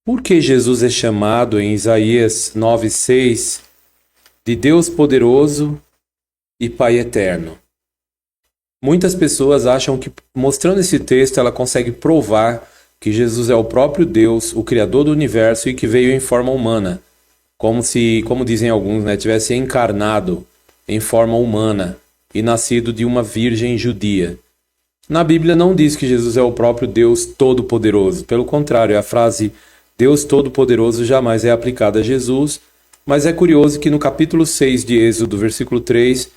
Por que Jesus é chamado em Isaías 9,6 de Deus poderoso e Pai eterno? Muitas pessoas acham que, mostrando esse texto, ela consegue provar que Jesus é o próprio Deus, o Criador do universo e que veio em forma humana, como dizem alguns, tivesse encarnado em forma humana e nascido de uma virgem judia. Na Bíblia não diz que Jesus é o próprio Deus Todo-Poderoso. Pelo contrário, a frase Deus Todo-Poderoso jamais é aplicada a Jesus, mas é curioso que no capítulo 6 de Êxodo, versículo 3,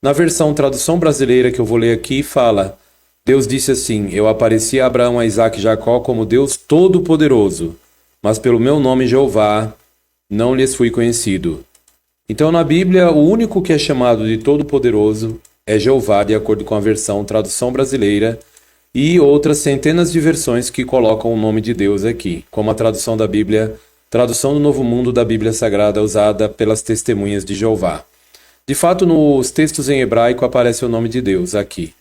na versão tradução brasileira que eu vou ler aqui, fala: Deus disse assim: Eu apareci a Abraão, a Isaque e Jacó como Deus Todo-Poderoso, mas pelo meu nome Jeová não lhes fui conhecido. Então, na Bíblia, o único que é chamado de Todo-Poderoso é Jeová, de acordo com a versão tradução brasileira, e outras centenas de versões que colocam o nome de Deus aqui, como a tradução da Bíblia, tradução do Novo Mundo da Bíblia Sagrada usada pelas testemunhas de Jeová. De fato, nos textos em hebraico aparece o nome de Deus aqui.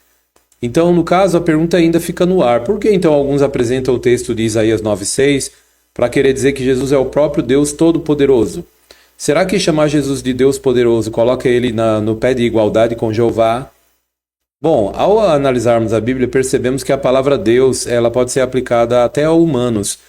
Então, no caso, a pergunta ainda fica no ar. Por que então alguns apresentam o texto de Isaías 9,6 para querer dizer que Jesus é o próprio Deus Todo-Poderoso? Será que chamar Jesus de Deus Poderoso coloca ele no pé de igualdade com Jeová? Bom, ao analisarmos a Bíblia, percebemos que a palavra Deus ela pode ser aplicada até a humanos.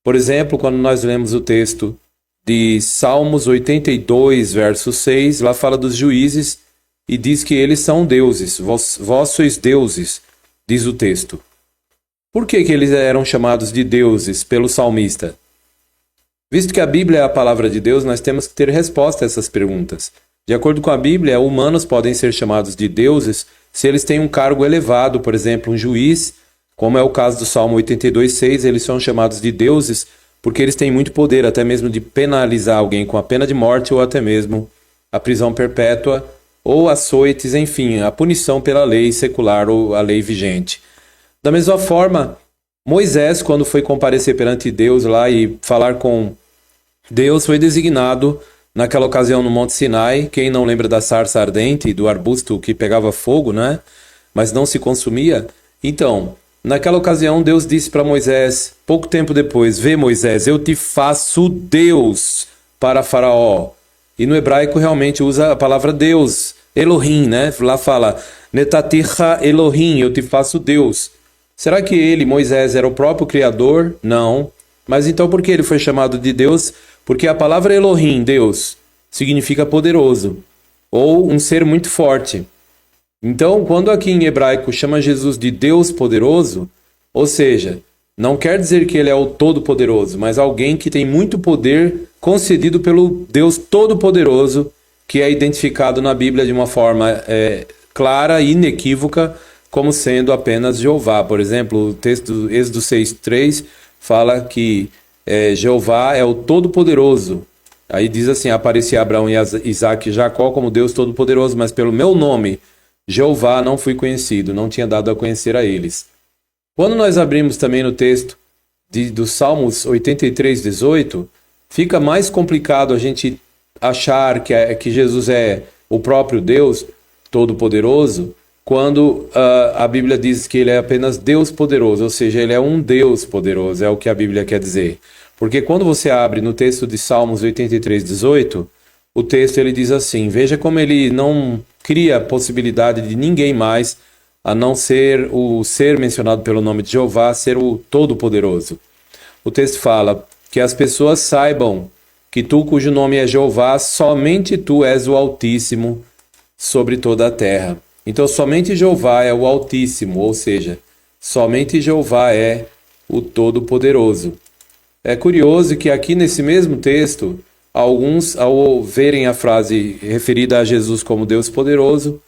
Por exemplo, quando nós lemos o texto de Salmos 82, verso 6, lá fala dos juízes e diz que eles são deuses, vós sois deuses, diz o texto. Por que eles eram chamados de deuses pelo salmista? Visto que a Bíblia é a palavra de Deus, nós temos que ter resposta a essas perguntas. De acordo com a Bíblia, humanos podem ser chamados de deuses se eles têm um cargo elevado, por exemplo, um juiz, como é o caso do Salmo 82,6, eles são chamados de deuses porque eles têm muito poder, até mesmo de penalizar alguém com a pena de morte ou até mesmo a prisão perpétua ou açoites, enfim, a punição pela lei secular ou a lei vigente. Da mesma forma, Moisés, quando foi comparecer perante Deus lá e falar com Deus, foi designado naquela ocasião no Monte Sinai. Quem não lembra da sarça ardente, do arbusto que pegava fogo, mas não se consumia? Então, naquela ocasião, Deus disse para Moisés, pouco tempo depois: Vê, Moisés, eu te faço Deus para Faraó. E no hebraico realmente usa a palavra Deus, Elohim, Lá fala, Netaticha Elohim, eu te faço Deus. Será que ele, Moisés, era o próprio Criador? Não. Mas então por que ele foi chamado de Deus? Porque a palavra Elohim, Deus, significa poderoso, ou um ser muito forte. Então, quando aqui em hebraico chama Jesus de Deus poderoso, ou seja, não quer dizer que ele é o todo-poderoso, mas alguém que tem muito poder concedido pelo Deus todo-poderoso, que é identificado na Bíblia de uma forma clara e inequívoca, como sendo apenas Jeová. Por exemplo, o texto do Êxodo 6,3 fala que Jeová é o Todo-Poderoso. Aí diz assim: apareci Abraão, Isaque e Jacó como Deus Todo-Poderoso, mas pelo meu nome, Jeová, não fui conhecido, não tinha dado a conhecer a eles. Quando nós abrimos também no texto dos Salmos 83:18, fica mais complicado a gente achar que Jesus é o próprio Deus Todo-Poderoso, quando a Bíblia diz que ele é apenas Deus poderoso, ou seja, ele é um Deus poderoso, é o que a Bíblia quer dizer. Porque quando você abre no texto de Salmos 83:18, o texto ele diz assim: veja como ele não cria a possibilidade de ninguém mais, a não ser o ser mencionado pelo nome de Jeová, ser o Todo-Poderoso. O texto fala que as pessoas saibam que tu, cujo nome é Jeová, somente tu és o Altíssimo sobre toda a terra. Então, somente Jeová é o Altíssimo, ou seja, somente Jeová é o Todo-Poderoso. É curioso que aqui nesse mesmo texto, alguns, ao verem a frase referida a Jesus como Deus poderoso,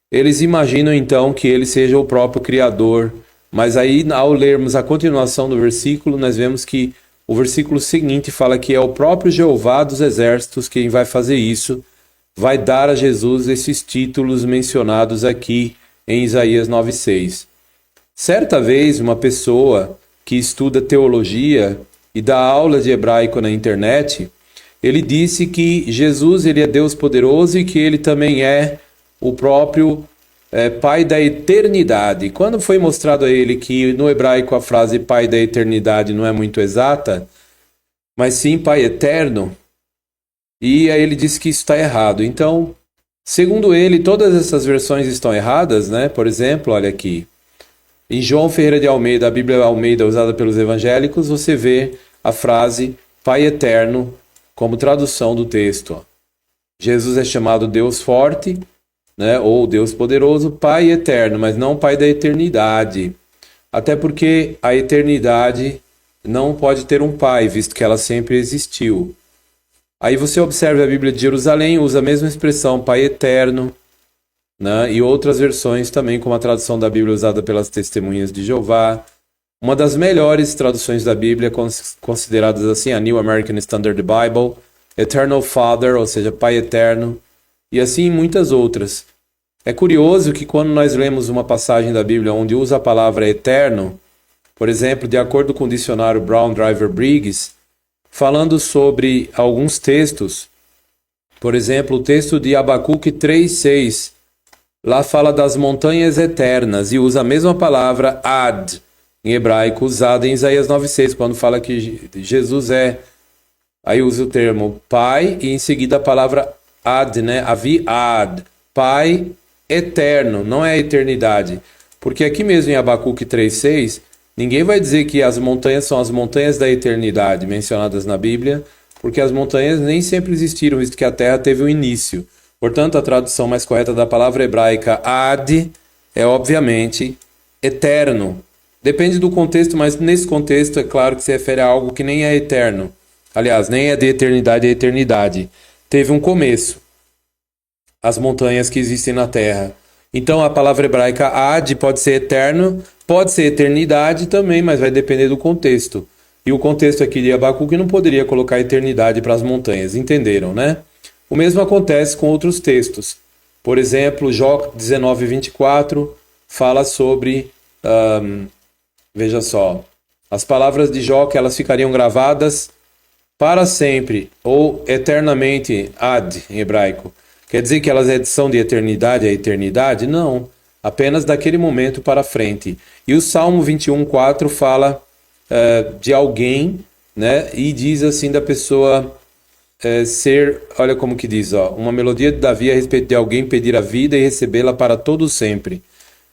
eles imaginam então que ele seja o próprio Criador. Mas aí, ao lermos a continuação do versículo, nós vemos que o versículo seguinte fala que é o próprio Jeová dos exércitos quem vai fazer isso, vai dar a Jesus esses títulos mencionados aqui em Isaías 9,6. Certa vez, uma pessoa que estuda teologia e dá aula de hebraico na internet, ele disse que Jesus ele é Deus poderoso e que ele também é o próprio Pai da eternidade. Quando foi mostrado a ele que no hebraico a frase Pai da eternidade não é muito exata, mas sim Pai eterno. E aí ele disse que isso está errado. Então, segundo ele, todas essas versões estão erradas, né? Por exemplo, olha aqui. Em João Ferreira de Almeida, a Bíblia Almeida usada pelos evangélicos, você vê a frase Pai eterno como tradução do texto. Ó. Jesus é chamado Deus forte, né? Ou Deus poderoso, Pai eterno, mas não Pai da eternidade. Até porque a eternidade não pode ter um pai, visto que ela sempre existiu. Aí você observa a Bíblia de Jerusalém, usa a mesma expressão, Pai eterno, né? E outras versões também, como a tradução da Bíblia usada pelas Testemunhas de Jeová. Uma das melhores traduções da Bíblia, consideradas assim, a New American Standard Bible, Eternal Father, ou seja, Pai eterno, e assim muitas outras. É curioso que quando nós lemos uma passagem da Bíblia onde usa a palavra eterno, por exemplo, de acordo com o dicionário Brown Driver Briggs, falando sobre alguns textos, por exemplo, o texto de Abacuque 3:6, lá fala das montanhas eternas e usa a mesma palavra ad, em hebraico, usada em Isaías 9:6, quando fala que Jesus é, aí usa o termo Pai e em seguida a palavra ad, né? Avi ad, Pai eterno, não é eternidade. Porque aqui mesmo em Abacuque 3:6, ninguém vai dizer que as montanhas são as montanhas da eternidade mencionadas na Bíblia, porque as montanhas nem sempre existiram, visto que a Terra teve um início. Portanto, a tradução mais correta da palavra hebraica ad é, obviamente, eterno. Depende do contexto, mas nesse contexto é claro que se refere a algo que nem é eterno. Aliás, nem é de eternidade a eternidade. Teve um começo. As montanhas que existem na Terra. Então a palavra hebraica ad pode ser eterno, pode ser eternidade também, mas vai depender do contexto. E o contexto aqui de Abacuque não poderia colocar eternidade para as montanhas, entenderam, né? O mesmo acontece com outros textos. Por exemplo, Jó 19:24 fala sobre, veja só, as palavras de Jó que elas ficariam gravadas para sempre, ou eternamente, ad, em hebraico. Quer dizer que elas são de eternidade a eternidade? Não, apenas daquele momento para frente. E o Salmo 21:4 fala de alguém, né? E diz assim da pessoa ser, olha como que diz, ó, uma melodia de Davi a respeito de alguém pedir a vida e recebê-la para todo sempre.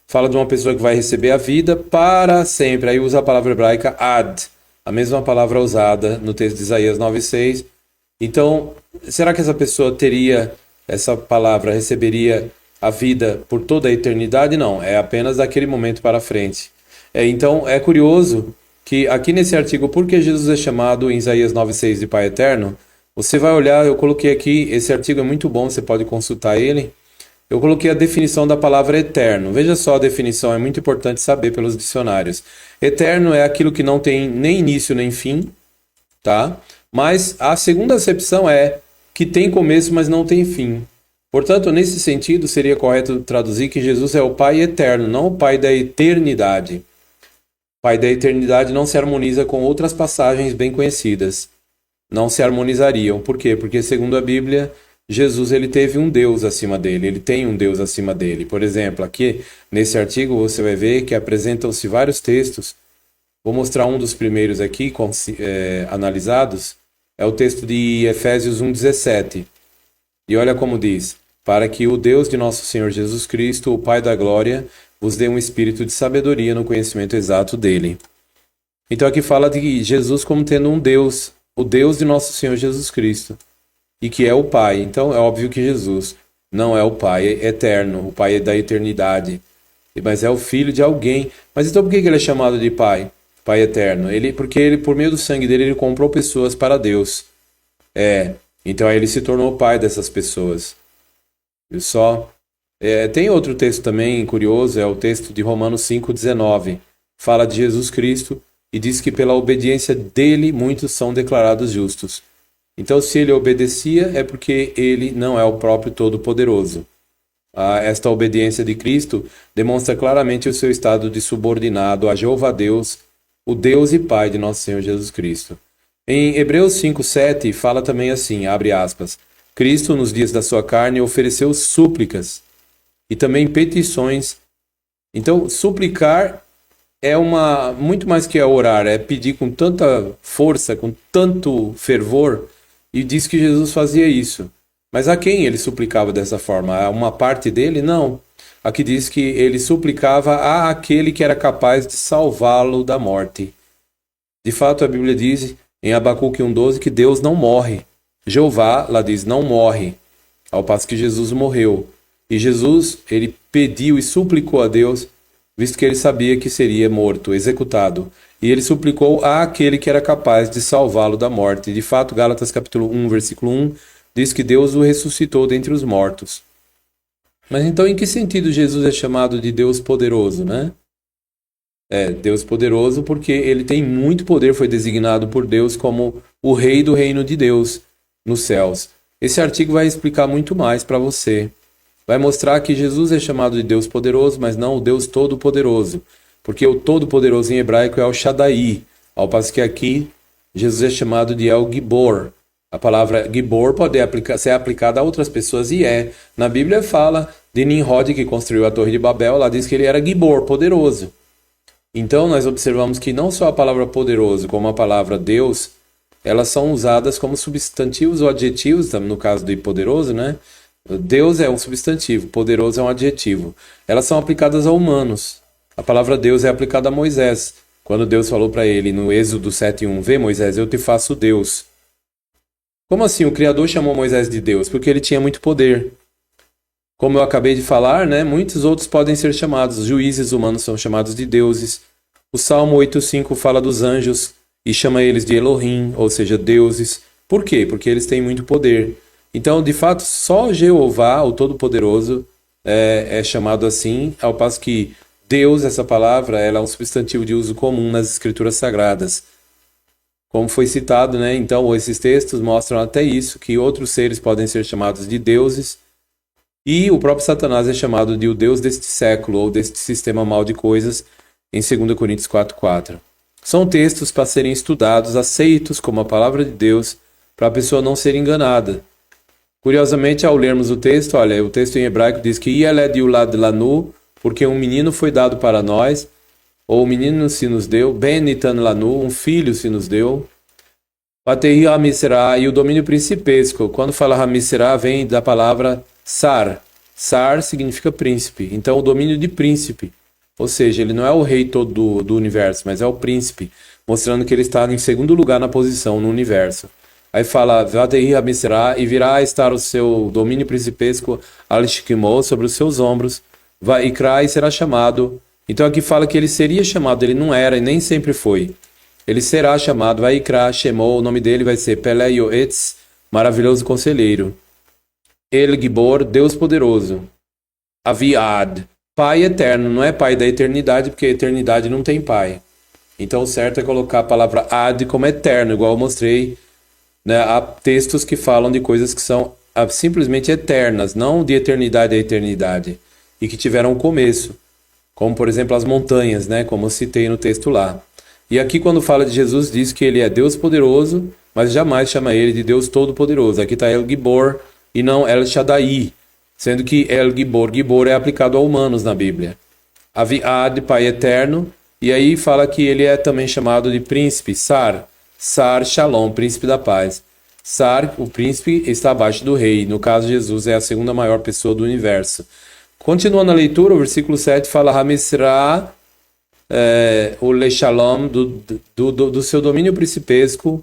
Fala de uma pessoa que vai receber a vida para sempre. Aí usa a palavra hebraica ad, a mesma palavra usada no texto de Isaías 9:6. Então, será que essa pessoa teria essa palavra, receberia a vida por toda a eternidade? Não, é apenas daquele momento para frente. Então, é curioso que aqui nesse artigo, por que Jesus é chamado em Isaías 9:6 de Pai Eterno? Você vai olhar, eu coloquei aqui, esse artigo é muito bom, você pode consultar ele. Eu coloquei a definição da palavra eterno. Veja só a definição, é muito importante saber pelos dicionários. Eterno é aquilo que não tem nem início nem fim, tá? Mas a segunda acepção é que tem começo, mas não tem fim. Portanto, nesse sentido, seria correto traduzir que Jesus é o Pai eterno, não o Pai da eternidade. O Pai da eternidade não se harmoniza com outras passagens bem conhecidas. Não se harmonizariam. Por quê? Porque, segundo a Bíblia, Jesus ele teve um Deus acima dele, ele tem um Deus acima dele. Por exemplo, aqui nesse artigo você vai ver que apresentam-se vários textos. Vou mostrar um dos primeiros aqui, analisados. É o texto de Efésios 1:17. E olha como diz: para que o Deus de nosso Senhor Jesus Cristo, o Pai da glória, vos dê um espírito de sabedoria no conhecimento exato dele. Então aqui fala de Jesus como tendo um Deus, o Deus de nosso Senhor Jesus Cristo, e que é o Pai. Então é óbvio que Jesus não é o Pai eterno, o Pai da eternidade, mas é o filho de alguém. Mas então por que ele é chamado de Pai? Pai eterno? Porque ele, por meio do sangue dele, ele comprou pessoas para Deus. Então aí ele se tornou pai dessas pessoas. Viu só? Tem outro texto também curioso, é o texto de Romanos 5:19. Fala de Jesus Cristo e diz que pela obediência dele muitos são declarados justos. Então se ele obedecia é porque ele não é o próprio Todo-Poderoso. Esta obediência de Cristo demonstra claramente o seu estado de subordinado a Jeová Deus, o Deus e Pai de nosso Senhor Jesus Cristo. Em Hebreus 5:7 fala também assim, abre aspas, Cristo nos dias da sua carne ofereceu súplicas e também petições. Então, suplicar é muito mais que orar, é pedir com tanta força, com tanto fervor, e diz que Jesus fazia isso. Mas a quem ele suplicava dessa forma? A uma parte dele? Não. Aqui diz que ele suplicava a aquele que era capaz de salvá-lo da morte. De fato, a Bíblia diz em Abacuque 1,12 que Deus não morre. Jeová, lá diz, não morre, ao passo que Jesus morreu. E Jesus, ele pediu e suplicou a Deus, visto que ele sabia que seria morto, executado. E ele suplicou a aquele que era capaz de salvá-lo da morte. De fato, Gálatas capítulo 1, versículo 1, diz que Deus o ressuscitou dentre os mortos. Mas então, em que sentido Jesus é chamado de Deus poderoso, né? Deus poderoso porque ele tem muito poder, foi designado por Deus como o rei do reino de Deus nos céus. Esse artigo vai explicar muito mais para você. Vai mostrar que Jesus é chamado de Deus poderoso, mas não o Deus todo-poderoso, porque o todo-poderoso em hebraico é o Shaddai, ao passo que aqui Jesus é chamado de El Gibor. A palavra Gibor pode ser aplicada a outras pessoas e é. Na Bíblia fala de Nimrod, que construiu a Torre de Babel, lá diz que ele era Gibor, poderoso. Então nós observamos que não só a palavra poderoso, como a palavra Deus, elas são usadas como substantivos ou adjetivos, no caso de poderoso, né? Deus é um substantivo, poderoso é um adjetivo. Elas são aplicadas a humanos. A palavra Deus é aplicada a Moisés, quando Deus falou para ele no Êxodo 7:1, vê Moisés, eu te faço Deus. Como assim? O Criador chamou Moisés de Deus? Porque ele tinha muito poder. Como eu acabei de falar, né, muitos outros podem ser chamados. Juízes humanos são chamados de deuses. O Salmo 8:5 fala dos anjos e chama eles de Elohim, ou seja, deuses. Por quê? Porque eles têm muito poder. Então, de fato, só Jeová, o Todo-Poderoso, é chamado assim, ao passo que Deus, essa palavra, ela é um substantivo de uso comum nas Escrituras Sagradas. Como foi citado, né? Então, esses textos mostram até isso, que outros seres podem ser chamados de deuses, e o próprio Satanás é chamado de o Deus deste século, ou deste sistema mal de coisas, em 2 Coríntios 4:4. São textos para serem estudados, aceitos como a palavra de Deus, para a pessoa não ser enganada. Curiosamente, ao lermos o texto, olha, o texto em hebraico diz que Yeled Yulad Lanu, porque um menino foi dado para nós, ou o menino se nos deu, Ben Nitan Lanu, um filho se nos deu. Vatehi Hamisserá, e o domínio principesco, quando fala Hamisserá, vem da palavra Sar. Sar significa príncipe, então o domínio de príncipe. Ou seja, ele não é o rei todo do universo, mas é o príncipe, mostrando que ele está em segundo lugar na posição no universo. Aí fala, Vatehi Hamisserá, e virá a estar o seu domínio principesco Al-Shikimó sobre os seus ombros, Vaikra, e será chamado. Então aqui fala que ele seria chamado, ele não era e nem sempre foi. Ele será chamado Vaikra, Shemó, o nome dele vai ser Pele Yoetz, maravilhoso conselheiro. El Gibor, Deus poderoso. Aviad, Pai eterno, não é Pai da eternidade, porque a eternidade não tem Pai. Então o certo é colocar a palavra ad como eterno, igual eu mostrei, né? Há textos que falam de coisas que são simplesmente eternas, não de eternidade a eternidade, e que tiveram um começo, como por exemplo as montanhas, né? Como eu citei no texto lá. E aqui quando fala de Jesus diz que ele é Deus poderoso, mas jamais chama ele de Deus todo-poderoso. Aqui está El Gibor e não El Shaddai, sendo que El Gibor, Gibor é aplicado a humanos na Bíblia. Aviad, Pai eterno, e aí fala que ele é também chamado de príncipe, Sar. Sar Shalom, príncipe da paz. Sar, o príncipe, está abaixo do rei. No caso, Jesus é a segunda maior pessoa do universo. Continuando a leitura, o versículo 7 fala Hamisra, o Le Shalom, do seu domínio principesco,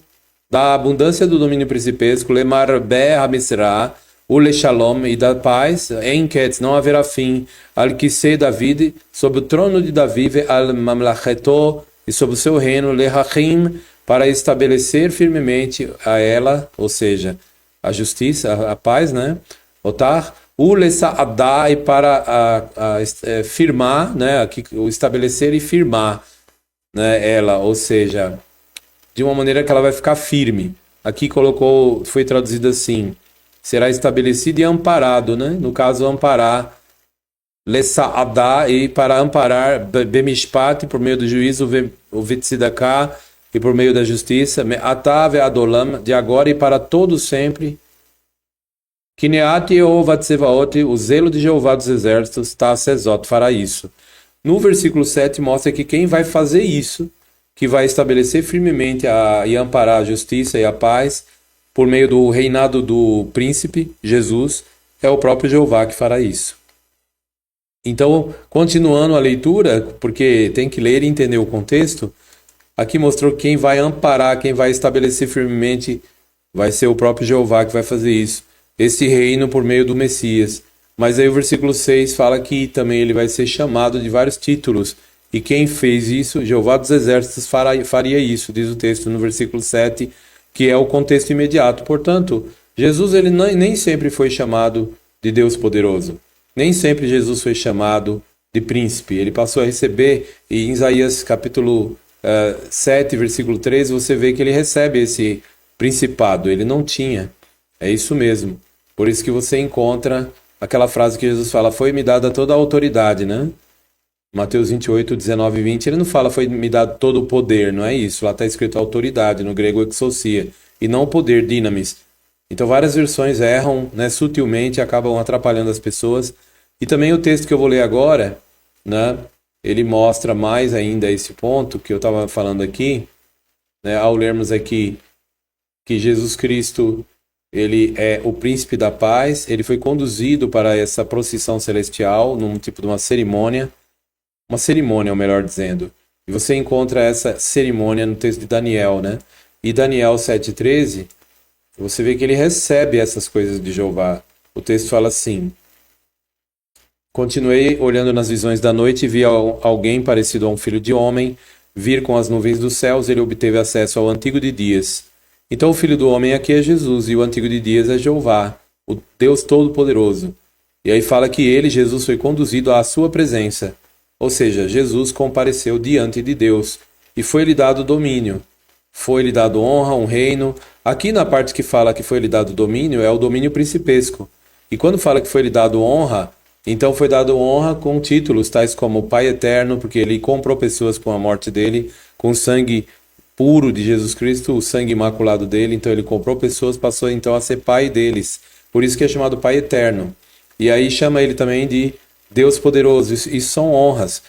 da abundância do domínio principesco, Le Marbe Hamisra, o Le Shalom, e da paz, em Ketz, não haverá fim, Al-Kisei David, sobre o trono de Davi, Al-Mamlacheto, e sobre o seu reino, Le Hachim, para estabelecer firmemente a ela, ou seja, a justiça, a paz, né? Otar, o Lesa'adá, e para firmar, né? Aqui, o estabelecer e firmar, né? Ela, ou seja, de uma maneira que ela vai ficar firme. Aqui foi traduzido assim, será estabelecido e amparado, né? No caso, amparar, Lesa'adá, e para amparar, Bemishpat, por meio do juízo, o Vitzidaká, e por meio da justiça, Atave Adolam, de agora e para todo sempre, Kineat Yehovah Tsevaot, o zelo de Jeová dos exércitos, Tasezot, fará isso. No versículo 7 mostra que quem vai fazer isso, que vai estabelecer firmemente e amparar a justiça e a paz por meio do reinado do príncipe, Jesus, é o próprio Jeová que fará isso. Então, continuando a leitura, porque tem que ler e entender o contexto, aqui mostrou que quem vai amparar, quem vai estabelecer firmemente, vai ser o próprio Jeová que vai fazer isso. Esse reino por meio do Messias. Mas aí o versículo 6 fala que também ele vai ser chamado de vários títulos. E quem fez isso, Jeová dos Exércitos, faria isso, diz o texto no versículo 7, que é o contexto imediato. Portanto, Jesus ele nem sempre foi chamado de Deus poderoso. Nem sempre Jesus foi chamado de príncipe. Ele passou a receber, e em Isaías capítulo 7, versículo 13, você vê que ele recebe esse principado. Ele não tinha. É isso mesmo. Por isso que você encontra aquela frase que Jesus fala, foi-me dada toda a autoridade, né? Mateus 28, 19 e 20, ele não fala foi-me dado todo o poder, não é isso. Lá está escrito autoridade, no grego exousia, e não o poder, dynamis. Então várias versões erram, né, sutilmente, acabam atrapalhando as pessoas. E também o texto que eu vou ler agora, né, ele mostra mais ainda esse ponto que eu estava falando aqui, né, ao lermos aqui que Jesus Cristo, ele é o príncipe da paz, ele foi conduzido para essa procissão celestial, num tipo de uma cerimônia, melhor dizendo. E você encontra essa cerimônia no texto de Daniel, né? E Daniel 7,13, você vê que ele recebe essas coisas de Jeová. O texto fala assim: continuei olhando nas visões da noite e vi alguém parecido a um filho de homem vir com as nuvens dos céus. Ele obteve acesso ao Antigo de Dias. Então o Filho do Homem aqui é Jesus e o Antigo de Dias é Jeová, o Deus Todo-Poderoso. E aí fala que ele, Jesus, foi conduzido à sua presença. Ou seja, Jesus compareceu diante de Deus e foi-lhe dado domínio. Foi-lhe dado honra, um reino. Aqui na parte que fala que foi-lhe dado domínio, é o domínio principesco. E quando fala que foi-lhe dado honra, então foi dado honra com títulos tais como Pai Eterno, porque ele comprou pessoas com a morte dele, com o sangue puro de Jesus Cristo, o sangue imaculado dele. Então ele comprou pessoas, passou então a ser pai deles. Por isso que é chamado Pai Eterno. E aí chama ele também de Deus Poderoso. Isso são honras.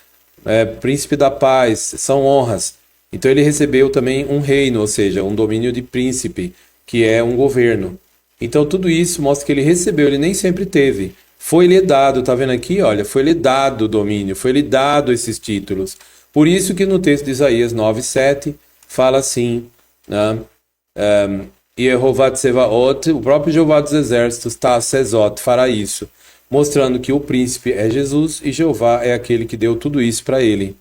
Príncipe da Paz, são honras. Então ele recebeu também um reino, ou seja, um domínio de príncipe, que é um governo. Então tudo isso mostra que ele recebeu, ele nem sempre teve. Foi-lhe dado, tá vendo aqui? Olha, foi-lhe dado o domínio, foi-lhe dado esses títulos. Por isso que no texto de Isaías 9:7 fala assim, né? Yehová Tsevaot, o próprio Jeová dos Exércitos, Sezot, fará isso, mostrando que o príncipe é Jesus e Jeová é aquele que deu tudo isso para ele.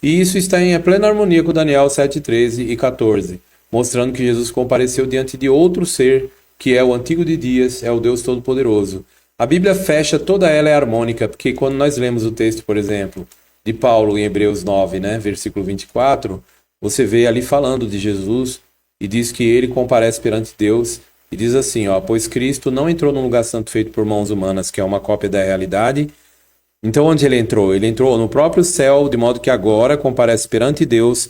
E isso está em plena harmonia com Daniel 7:13 e 14, mostrando que Jesus compareceu diante de outro ser, que é o Antigo de Dias, é o Deus Todo-Poderoso. A Bíblia fecha, toda ela é harmônica, porque quando nós lemos o texto, por exemplo, de Paulo em Hebreus 9, né, versículo 24, você vê ali falando de Jesus e diz que ele comparece perante Deus e diz assim, pois Cristo não entrou num lugar santo feito por mãos humanas, que é uma cópia da realidade. Então onde ele entrou? Ele entrou no próprio céu, de modo que agora comparece perante Deus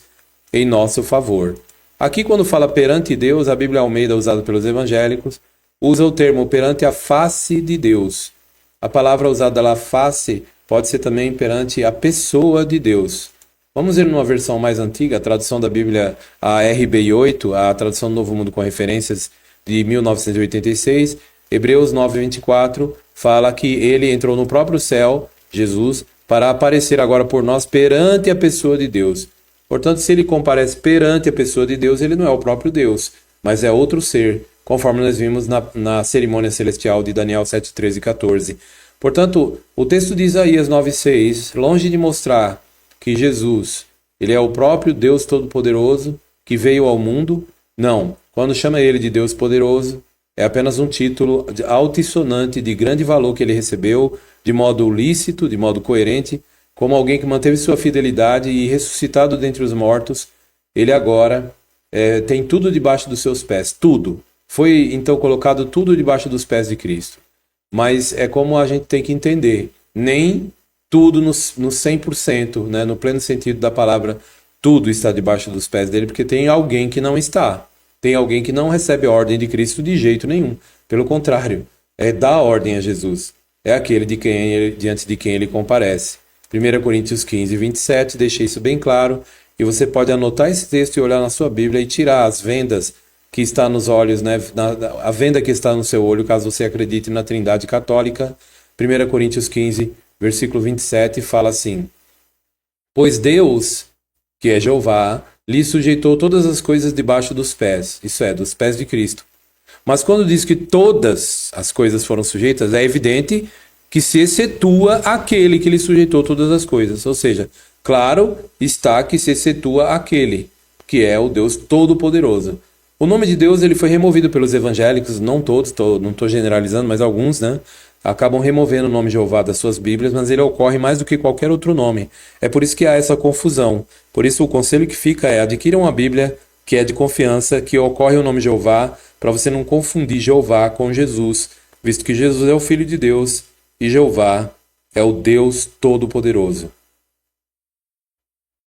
em nosso favor. Aqui quando fala perante Deus, a Bíblia Almeida, usada pelos evangélicos, usa o termo perante a face de Deus. A palavra usada lá, face, pode ser também perante a pessoa de Deus. Vamos ver numa versão mais antiga, a tradução da Bíblia, a RBI8, a tradução do Novo Mundo com referências de 1986, Hebreus 9:24, fala que ele entrou no próprio céu, Jesus, para aparecer agora por nós perante a pessoa de Deus. Portanto, se ele comparece perante a pessoa de Deus, ele não é o próprio Deus, mas é outro ser, conforme nós vimos na cerimônia celestial de Daniel 7:13 e 14. Portanto, o texto de Isaías 9:6, longe de mostrar que Jesus, ele é o próprio Deus Todo-Poderoso que veio ao mundo, não. Quando chama ele de Deus Poderoso, é apenas um título altissonante de grande valor que ele recebeu, de modo lícito, de modo coerente, como alguém que manteve sua fidelidade e ressuscitado dentre os mortos, ele agora tem tudo debaixo dos seus pés, tudo. Foi então colocado tudo debaixo dos pés de Cristo. Mas é como a gente tem que entender, nem tudo no 100%, né, no pleno sentido da palavra, tudo está debaixo dos pés dele, porque tem alguém que não está. Tem alguém que não recebe a ordem de Cristo de jeito nenhum. Pelo contrário, é dar ordem a Jesus. É aquele diante de quem ele comparece. 1 Coríntios 15, 27, deixei isso bem claro. E você pode anotar esse texto e olhar na sua Bíblia e tirar as vendas que está nos olhos, né? A venda que está no seu olho, caso você acredite na Trindade Católica. 1 Coríntios 15, versículo 27, fala assim: Pois Deus, que é Jeová, lhe sujeitou todas as coisas debaixo dos pés, isso é, dos pés de Cristo. Mas quando diz que todas as coisas foram sujeitas, é evidente que se excetua aquele que lhe sujeitou todas as coisas. Ou seja, claro está que se excetua aquele, que é o Deus Todo-Poderoso. O nome de Deus ele foi removido pelos evangélicos, não todos, não estou generalizando, mas alguns, né? Acabam removendo o nome Jeová das suas Bíblias, mas ele ocorre mais do que qualquer outro nome. É por isso que há essa confusão. Por isso o conselho que fica é: adquira uma Bíblia que é de confiança, que ocorre o nome Jeová, para você não confundir Jeová com Jesus, visto que Jesus é o Filho de Deus e Jeová é o Deus Todo-Poderoso.